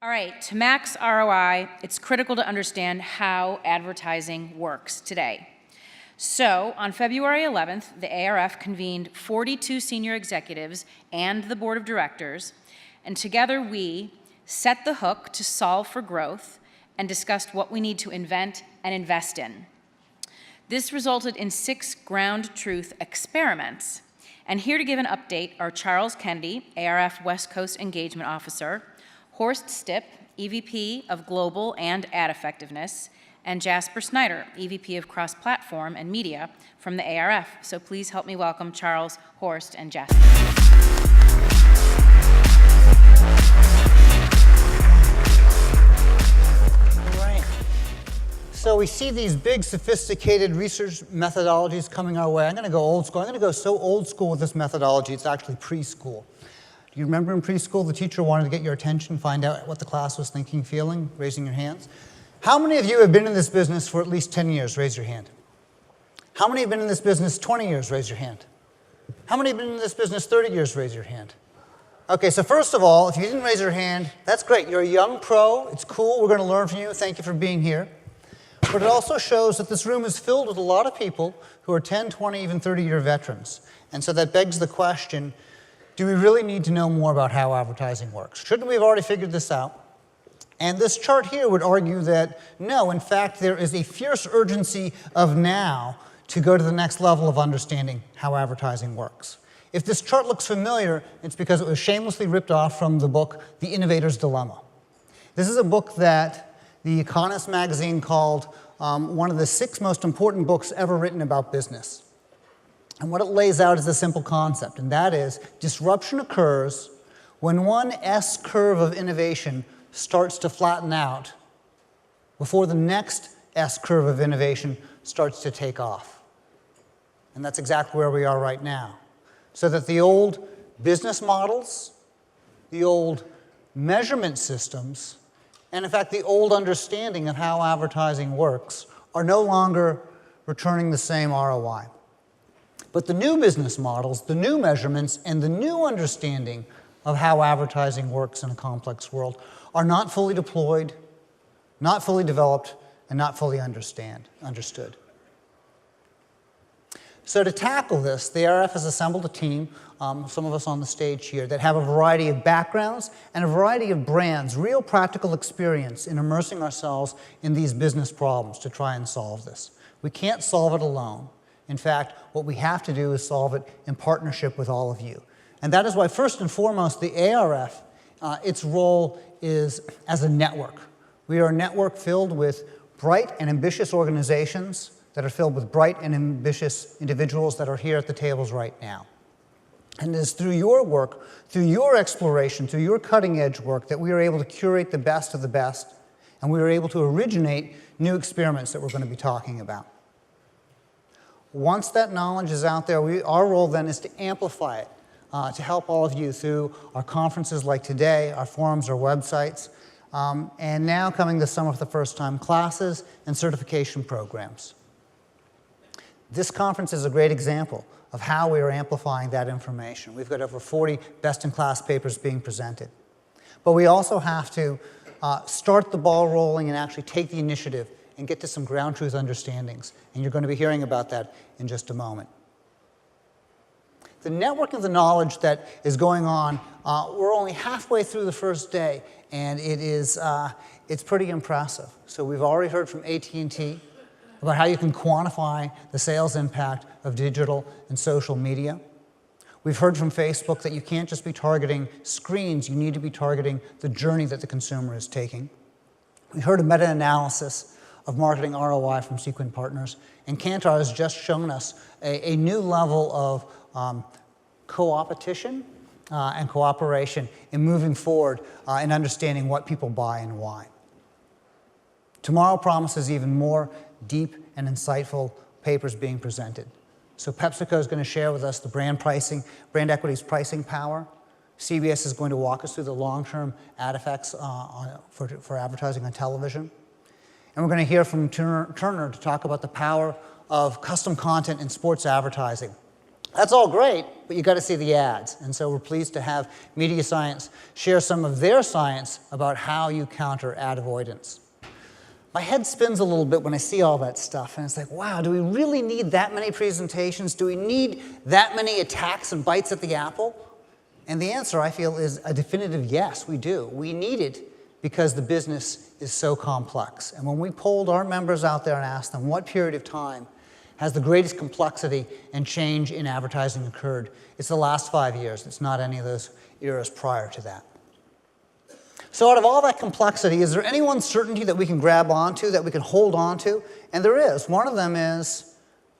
All right, to max ROI, it's critical to understand how advertising works today. So, on February 11th, the ARF convened 42 senior executives and the board of directors, and together we set the hook to solve for growth and discussed what we need to invent and invest in. This resulted in 6 ground truth experiments. And here to give an update are Charles Kennedy, ARF West Coast Engagement Officer, Horst Stipp, EVP of Global and Ad Effectiveness, and Jasper Snyder, EVP of Cross-Platform and Media from the ARF. So please help me welcome Charles, Horst, and Jasper. All right. So we see these big, sophisticated research methodologies coming our way. I'm going to go old school. I'm going to go so old school with this methodology, it's actually preschool. Do you remember in preschool the teacher wanted to get your attention, find out what the class was thinking, feeling, raising your hands? How many of you have been in this business for at least 10 years? Raise your hand. How many have been in this business 20 years? Raise your hand. How many have been in this business 30 years? Raise your hand. Okay, so first of all, if you didn't raise your hand, that's great. You're a young pro. It's cool. We're going to learn from you. Thank you for being here. But it also shows that this room is filled with a lot of people who are 10, 20, even 30-year veterans. And so that begs the question, do we really need to know more about how advertising works? Shouldn't we have already figured this out? And this chart here would argue that no, in fact, there is a fierce urgency of now to go to the next level of understanding how advertising works. If this chart looks familiar, it's because it was shamelessly ripped off from the book, The Innovator's Dilemma. This is a book that The Economist magazine called one of the 6 most important books ever written about business. And what it lays out is a simple concept, and that is disruption occurs when one S-curve of innovation starts to flatten out before the next S-curve of innovation starts to take off. And that's exactly where we are right now. So that the old business models, the old measurement systems, and in fact the old understanding of how advertising works are no longer returning the same ROI. But the new business models, the new measurements, and the new understanding of how advertising works in a complex world are not fully deployed, not fully developed, and not fully understood. So to tackle this, the ARF has assembled a team, some of us on the stage here, that have a variety of backgrounds and a variety of brands, real practical experience in immersing ourselves in these business problems to try and solve this. We can't solve it alone. In fact, what we have to do is solve it in partnership with all of you. And that is why, first and foremost, the ARF, its role is as a network. We are a network filled with bright and ambitious organizations that are filled with bright and ambitious individuals that are here at the tables right now. And it is through your work, through your exploration, through your cutting-edge work that we are able to curate the best of the best, and we are able to originate new experiments that we're going to be talking about. Once that knowledge is out there, our role then is to amplify it, to help all of you through our conferences like today, our forums, our websites, and now coming this summer for the first time, classes and certification programs. This conference is a great example of how we are amplifying that information. We've got over 40 best-in-class papers being presented. But we also have to start the ball rolling and actually take the initiative and get to some ground truth understandings. And you're going to be hearing about that in just a moment. The network of the knowledge that is going on, we're only halfway through the first day, and it's pretty impressive. So we've already heard from AT&T about how you can quantify the sales impact of digital and social media. We've heard from Facebook that you can't just be targeting screens, you need to be targeting the journey that the consumer is taking. We heard a meta-analysis of marketing ROI from Sequent Partners, and Kantar has just shown us a new level of co-opetition and cooperation in moving forward and understanding what people buy and why. Tomorrow promises even more deep and insightful papers being presented. So PepsiCo is going to share with us the brand equity's pricing power. CBS is going to walk us through the long-term ad effects for advertising on television. And we're going to hear from Turner to talk about the power of custom content in sports advertising. That's all great, but you got to see the ads. And so we're pleased to have Media Science share some of their science about how you counter ad avoidance. My head spins a little bit when I see all that stuff, and it's like, wow, do we really need that many presentations? Do we need that many attacks and bites at the apple? And the answer, I feel, is a definitive yes, we do. We need it because the business is so complex. And when we polled our members out there and asked them what period of time has the greatest complexity and change in advertising occurred, it's the last 5 years. It's not any of those eras prior to that. So out of all that complexity, is there any one certainty that we can grab onto, that we can hold onto? And there is. One of them is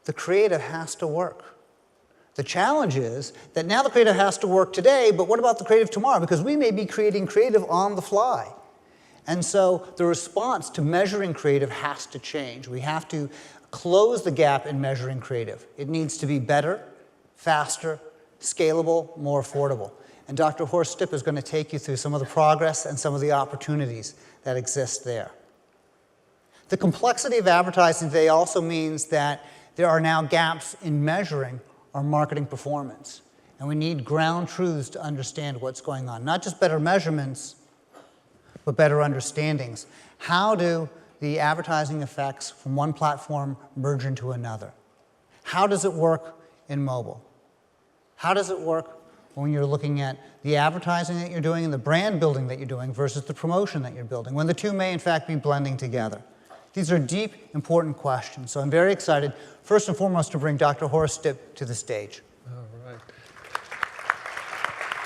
the creative has to work. The challenge is that now the creative has to work today, but what about the creative tomorrow? Because we may be creating creative on the fly. And so the response to measuring creative has to change. We have to close the gap in measuring creative. It needs to be better, faster, scalable, more affordable. And Dr. Horst Stipp is going to take you through some of the progress and some of the opportunities that exist there. The complexity of advertising today also means that there are now gaps in measuring our marketing performance. And we need ground truths to understand what's going on. Not just better measurements, but better understandings. How do the advertising effects from one platform merge into another? How does it work in mobile? How does it work when you're looking at the advertising that you're doing and the brand building that you're doing versus the promotion that you're building, when the two may in fact be blending together? These are deep, important questions. So I'm very excited, first and foremost, to bring Dr. Horst Stipp to the stage. All right.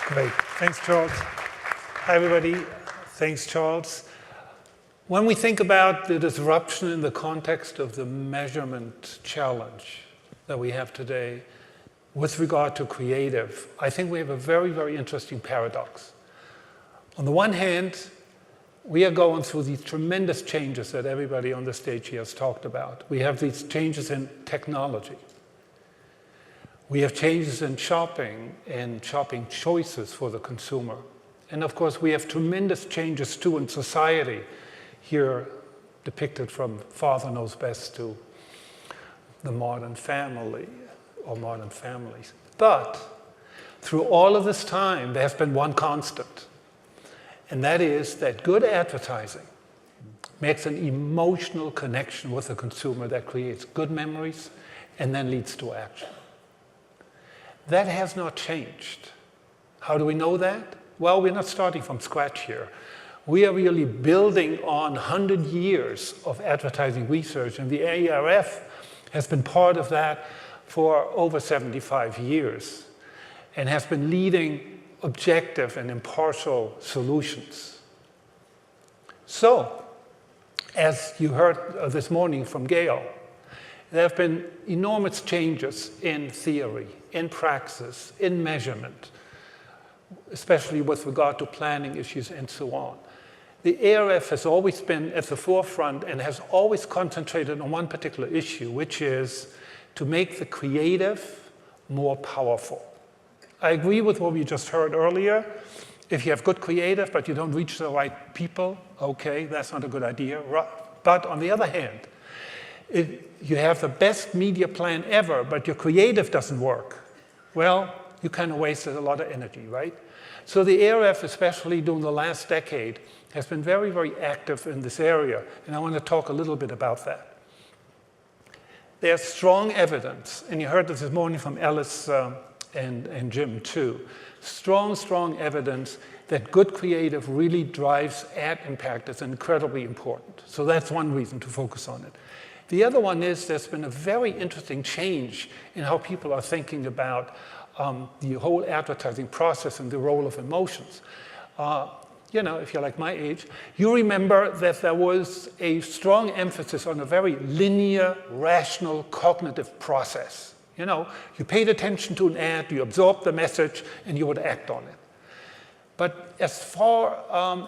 Great. Thanks, Charles. Hi, everybody. Thanks, Charles. When we think about the disruption in the context of the measurement challenge that we have today, with regard to creative, I think we have a very, very interesting paradox. On the one hand, we are going through these tremendous changes that everybody on the stage here has talked about. We have these changes in technology. We have changes in shopping and shopping choices for the consumer. And of course, we have tremendous changes too in society, here depicted from Father Knows Best to the modern family, or modern families. But through all of this time, there has been one constant, and that is that good advertising makes an emotional connection with the consumer that creates good memories and then leads to action. That has not changed. How do we know that? Well, we're not starting from scratch here. We are really building on 100 years of advertising research, and the ARF has been part of that for over 75 years and has been leading objective and impartial solutions. So, as you heard this morning from Gail, there have been enormous changes in theory, in praxis, in measurement, especially with regard to planning issues and so on. The ARF has always been at the forefront and has always concentrated on one particular issue, which is to make the creative more powerful. I agree with what we just heard earlier. If you have good creative, but you don't reach the right people, okay, that's not a good idea. But on the other hand, if you have the best media plan ever, but your creative doesn't work, well, you kind of wasted a lot of energy, right? So the ARF, especially during the last decade, has been very, very active in this area, and I want to talk a little bit about that. There's strong evidence, and you heard this morning from Alice and Jim too, strong evidence that good creative really drives ad impact. It's incredibly important. So that's one reason to focus on it. The other one is there's been a very interesting change in how people are thinking about the whole advertising process and the role of emotions. You know, if you're like my age, you remember that there was a strong emphasis on a very linear, rational, cognitive process. You know, you paid attention to an ad, you absorbed the message, and you would act on it. But as far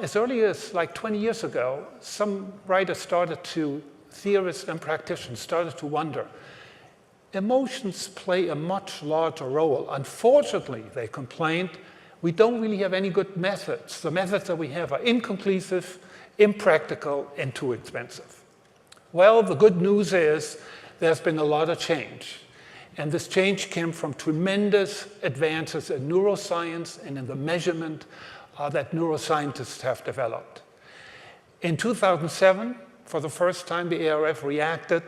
as early as like 20 years ago, some writers theorists and practitioners started to wonder, emotions play a much larger role. Unfortunately, they complained, we don't really have any good methods. The methods that we have are inconclusive, impractical, and too expensive. Well, the good news is there's been a lot of change. And this change came from tremendous advances in neuroscience and in the measurement that neuroscientists have developed. In 2007, for the first time, the ARF reacted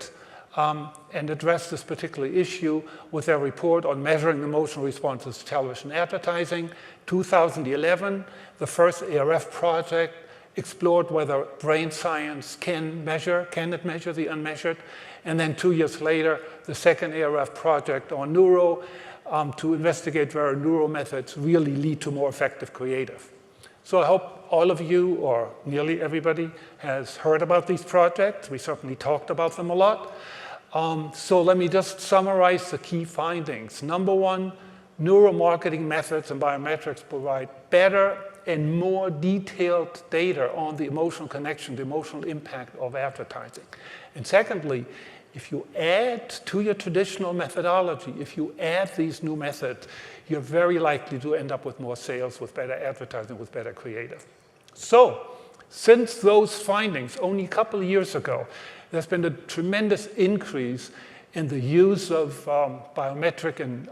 and addressed this particular issue with their report on measuring emotional responses to television advertising. 2011, the first ARF project explored whether brain science can it measure the unmeasured? And then 2 years later, the second ARF project on Neuro to investigate whether Neuro methods really lead to more effective creative. So I hope all of you, or nearly everybody, has heard about these projects. We certainly talked about them a lot. So let me just summarize the key findings. Number one, neuromarketing methods and biometrics provide better and more detailed data on the emotional connection, the emotional impact of advertising. And secondly, if you add to your traditional methodology, if you add these new methods, you're very likely to end up with more sales, with better advertising, with better creative. So, since those findings, only a couple of years ago, there's been a tremendous increase in the use of biometric and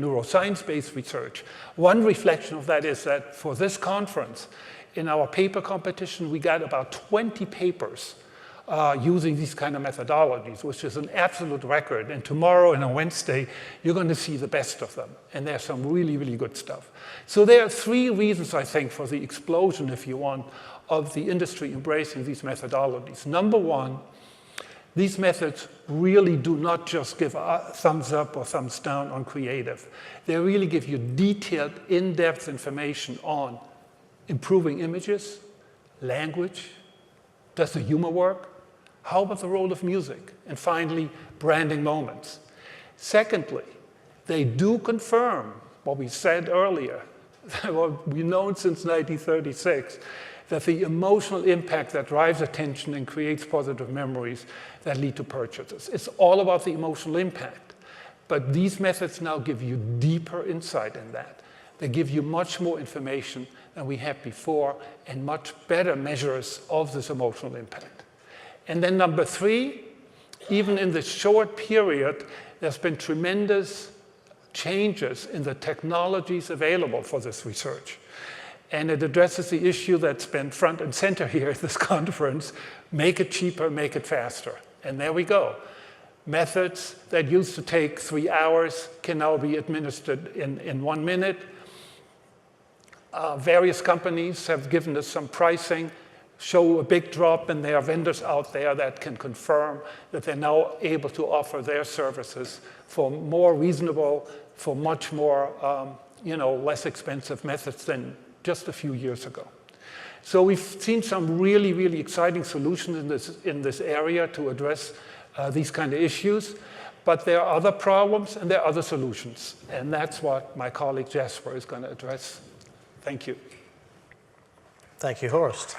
neuroscience-based research. One reflection of that is that for this conference, in our paper competition, we got about 20 papers using these kind of methodologies, which is an absolute record. And tomorrow and on Wednesday, you're going to see the best of them. And there's some really, really good stuff. So there are three reasons, I think, for the explosion, if you want, of the industry embracing these methodologies. Number one, these methods really do not just give a thumbs up or thumbs down on creative. They really give you detailed, in-depth information on improving images, language, does the humor work? How about the role of music? And finally, branding moments. Secondly, they do confirm what we said earlier, what we've known since 1936, that the emotional impact that drives attention and creates positive memories that lead to purchases. It's all about the emotional impact. But these methods now give you deeper insight in that. They give you much more information than we had before and much better measures of this emotional impact. And then number three, even in this short period, there's been tremendous changes in the technologies available for this research. And it addresses the issue that's been front and center here at this conference: make it cheaper, make it faster. And there we go. Methods that used to take 3 hours can now be administered in 1 minute. Various companies have given us some pricing, show a big drop, and there are vendors out there that can confirm that they're now able to offer their services for more reasonable, for much more less expensive methods than just a few years ago. So we've seen some really, really exciting solutions in this area to address these kind of issues. But there are other problems and there are other solutions. And that's what my colleague Jasper is going to address. Thank you. Thank you, Horst.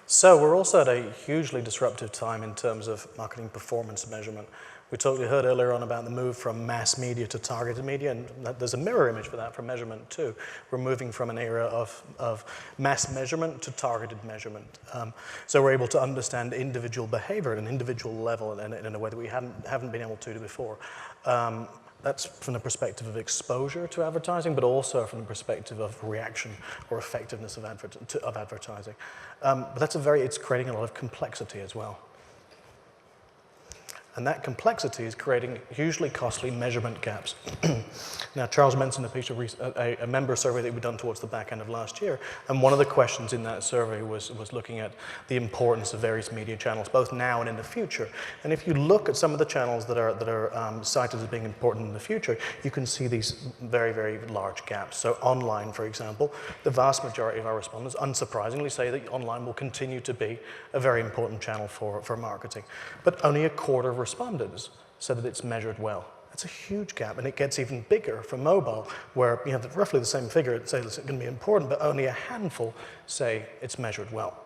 So we're also at a hugely disruptive time in terms of marketing performance measurement. We heard earlier on about the move from mass media to targeted media, and there's a mirror image for that for measurement too. We're moving from an era of mass measurement to targeted measurement. So we're able to understand individual behavior at an individual level in a way that we haven't been able to do before. That's from the perspective of exposure to advertising, but also from the perspective of reaction or effectiveness of advertising. But it's creating a lot of complexity as well. And that complexity is creating hugely costly measurement gaps. Now, Charles mentioned a member survey that we'd done towards the back end of last year, and one of the questions in that survey was looking at the importance of various media channels, both now and in the future. And if you look at some of the channels that are cited as being important in the future, you can see these very, very large gaps. So online, for example, the vast majority of our respondents, unsurprisingly, say that online will continue to be a very important channel for marketing. But only a quarter of respondents said that it's measured well. It's a huge gap, and it gets even bigger for mobile, where you have roughly the same figure that say it's going to be important, but only a handful say it's measured well.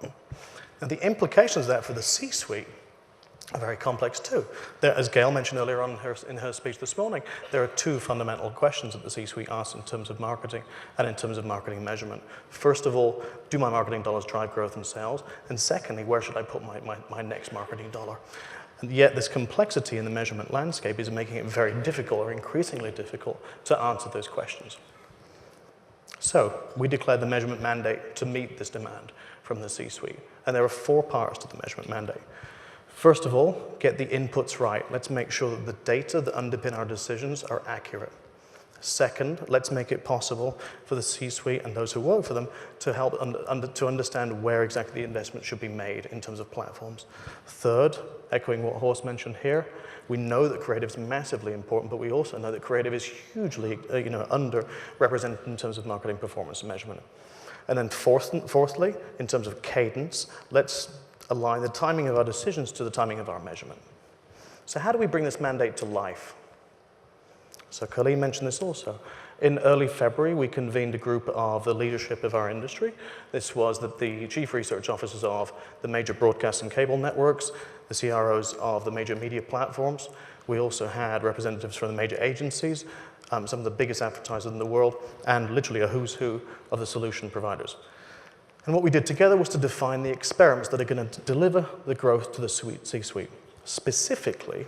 Now, the implications of that for the C-suite very complex too. There, as Gail mentioned earlier on in her speech this morning, there are two fundamental questions that the C-suite asks in terms of marketing and in terms of marketing measurement. First of all, do my marketing dollars drive growth and sales? And secondly, where should I put my next marketing dollar? And yet this complexity in the measurement landscape is making it very difficult, or increasingly difficult, to answer those questions. So we declared the measurement mandate to meet this demand from the C-suite. And there are 4 parts to the measurement mandate. First of all, get the inputs right. Let's make sure that the data that underpin our decisions are accurate. Second, let's make it possible for the C-suite and those who work for them to help to understand where exactly the investment should be made in terms of platforms. Third, echoing what Horst mentioned here, we know that creative is massively important, but we also know that creative is hugely underrepresented in terms of marketing performance and measurement. And then fourthly, in terms of cadence, let's align the timing of our decisions to the timing of our measurement. So how do we bring this mandate to life? So Colleen mentioned this also. In early February, we convened a group of the leadership of our industry. This was the chief research officers of the major broadcast and cable networks, the CROs of the major media platforms. We also had representatives from the major agencies, some of the biggest advertisers in the world, and literally a who's who of the solution providers. And what we did together was to define the experiments that are going to deliver the growth to the C-suite. Specifically,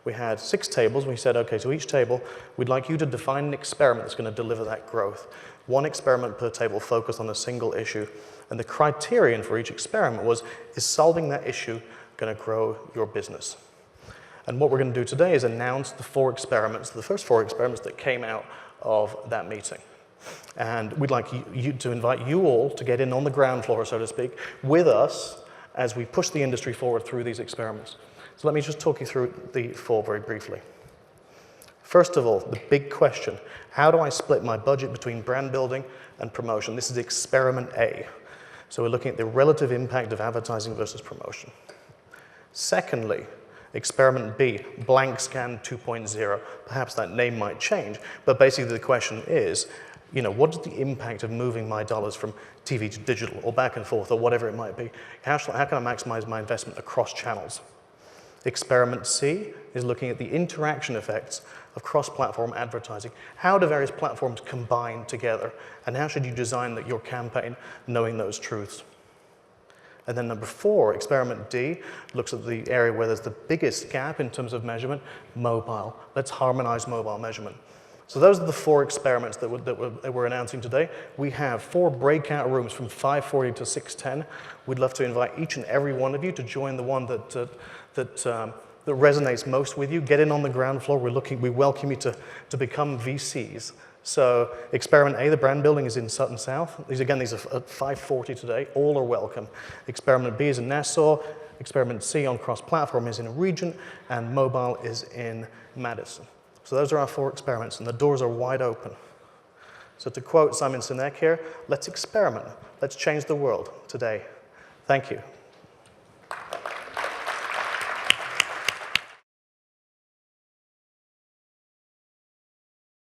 we had 6 tables. We said, okay, so each table, we'd like you to define an experiment that's going to deliver that growth. 1 experiment per table focused on a single issue. And the criterion for each experiment was, is solving that issue going to grow your business? And what we're going to do today is announce the 4 experiments, the first 4 experiments that came out of that meeting. And we'd like to invite you all to get in on the ground floor, so to speak, with us as we push the industry forward through these experiments. So let me just talk you through the 4 very briefly. First of all, the big question, how do I split my budget between brand building and promotion? This is experiment A. So we're looking at the relative impact of advertising versus promotion. Secondly, experiment B, blank scan 2.0. Perhaps that name might change, but basically the question is, what is the impact of moving my dollars from TV to digital or back and forth or whatever it might be? How can I maximize my investment across channels? Experiment C is looking at the interaction effects of cross-platform advertising. How do various platforms combine together? And how should you design your campaign knowing those truths? And then number 4, experiment D, looks at the area where there's the biggest gap in terms of measurement, mobile. Let's harmonize mobile measurement. So those are the 4 experiments that we're announcing today. We have 4 breakout rooms from 5:40 to 6:10. We'd love to invite each and every one of you to join the one that resonates most with you. Get in on the ground floor. We welcome you to become VCs. So experiment A, the brand building, is in Sutton South. These are at 5:40 today. All are welcome. Experiment B is in Nassau. Experiment C on cross-platform is in Regent, and mobile is in Madison. So those are our 4 experiments, and the doors are wide open. So to quote Simon Sinek here, let's experiment. Let's change the world today. Thank you.